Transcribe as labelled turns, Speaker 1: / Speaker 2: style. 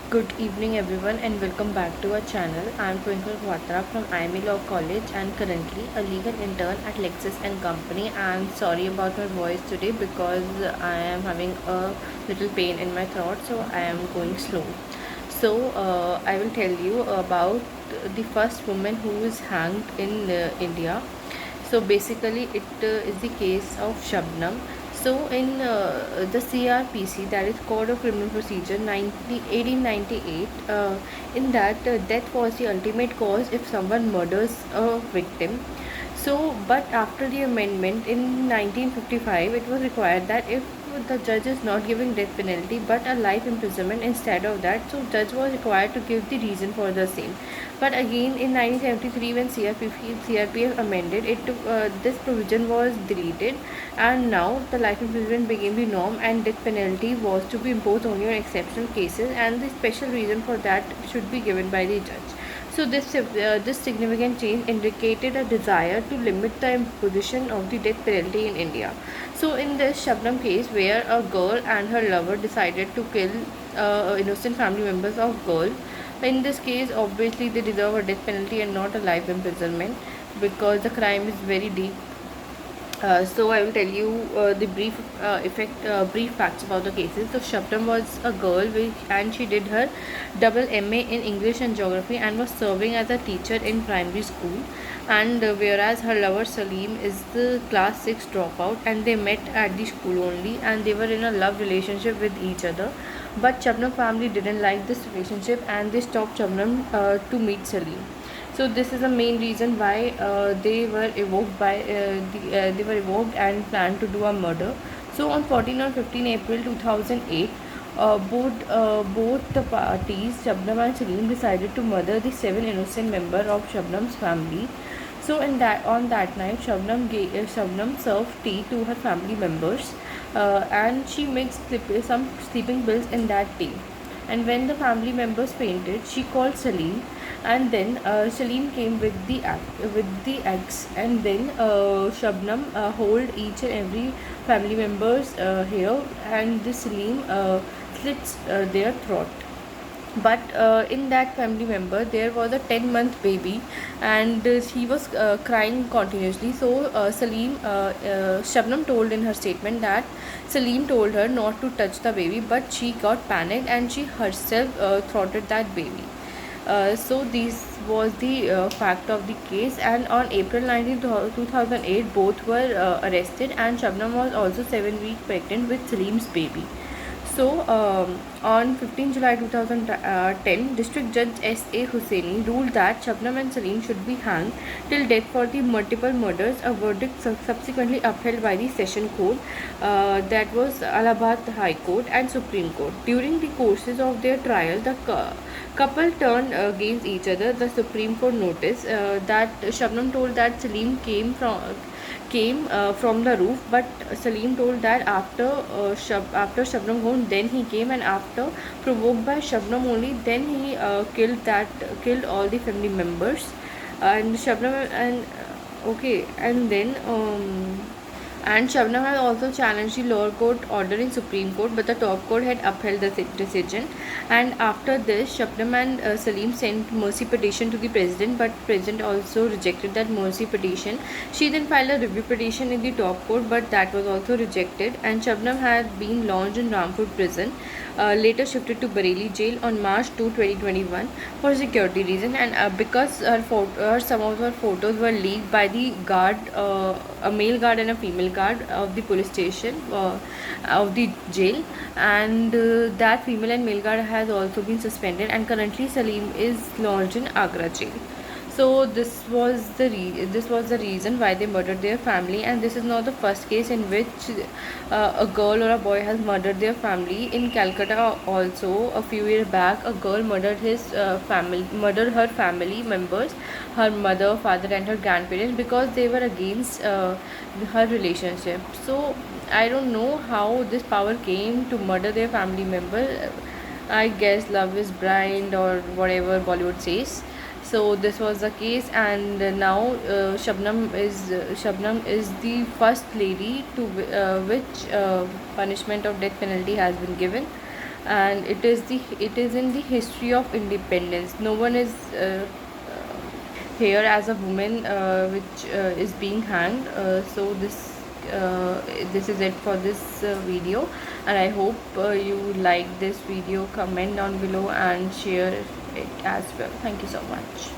Speaker 1: Good evening, everyone, and welcome back to our channel. I am Twinkle Quatra from IME Law College and currently a legal intern at Lexis and Company. I am sorry about my voice today because I am having a little pain in my throat, so I am going slow. I will tell you about the first woman who is hanged in India. So basically, it is the case of Shabnam. So in the CRPC, that is Code of Criminal Procedure 1898, in that death was the ultimate cause if someone murders a victim. So, but after the amendment in 1955, it was required that if the judge is not giving death penalty but a life imprisonment instead of that, so judge was required to give the reason for the same. But again in 1973, when CRPF amended it, this provision was deleted, and now the life imprisonment became the norm, and death penalty was to be imposed only on exceptional cases, and the special reason for that should be given by the judge. So this significant change indicated a desire to limit the imposition of the death penalty in India. So in this Shabnam case, where a girl and her lover decided to kill innocent family members of girl, in this case, obviously they deserve a death penalty and not a life imprisonment because the crime is very deep. So I will tell you the brief facts about the cases. So Shabnam was a girl, and she did her double MA in English and Geography and was serving as a teacher in primary school. And whereas her lover Salim is the class 6 dropout, and they met at the school only, and they were in a love relationship with each other. But Shabnam family didn't like this relationship, and they stopped Shabnam to meet Salim. So this is the main reason why they were evoked and planned to do a murder. So on 14 or 15 April 2008, both the parties, Shabnam and Salim, decided to murder the 7 innocent members of Shabnam's family. So on that night, Shabnam served tea to her family members, and she mixed some sleeping pills in that tea. And when the family members fainted, she called Salim, and then Salim came with the eggs, and then Shabnam hold each and every family member's hair, and the Salim slits their throat. But in that family member there was a 10-month baby, and he was crying continuously. So Shabnam told in her statement that Salim told her not to touch the baby, but she got panicked and she herself throttled that baby. So this was the fact of the case, and on April 19, 2008, both were arrested, and Shabnam was also 7 weeks pregnant with Salim's baby. So, on 15 July 2010, District Judge S.A. Hussaini ruled that Shabnam and Salim should be hanged till death for the multiple murders, a verdict subsequently upheld by the Session Court, that was Allahabad High Court and Supreme Court. During the courses of their trial, the couple turned against each other. The Supreme Court noticed that Shabnam told that Salim came from the roof, but Salim told that after Shabnam gone, then he came, and after provoked by Shabnam only, then he killed all the family members, and Shabnam and okay, and then and Shabnam had also challenged the lower court order in Supreme Court, but the top court had upheld the decision. And after this, Shabnam and Salim sent mercy petition to the president, but president also rejected that mercy petition. She then filed a review petition in the top court, but that was also rejected. And Shabnam had been launched in Rampur prison, later shifted to Bareilly jail on March 2, 2021 for security reason, and because some of her photos were leaked by the guard, a male guard and a female guard of the police station, of the jail, and that female and male guard has also been suspended, and currently Salim is lodged in Agra jail. So this was the reason why they murdered their family, and this is not the first case in which a girl or a boy has murdered their family. In Calcutta, also a few years back, a girl murdered her family members, her mother, father, and her grandparents because they were against her relationship. So I don't know how this power came to murder their family member. I guess love is blind or whatever Bollywood says. So this was the case, and now Shabnam is the first lady to which punishment of death penalty has been given. and it is in the history of independence. No one is here as a woman which is being hanged. So this is it for this video, and I hope you like this video. Comment down below and share it as well. Thank you so much.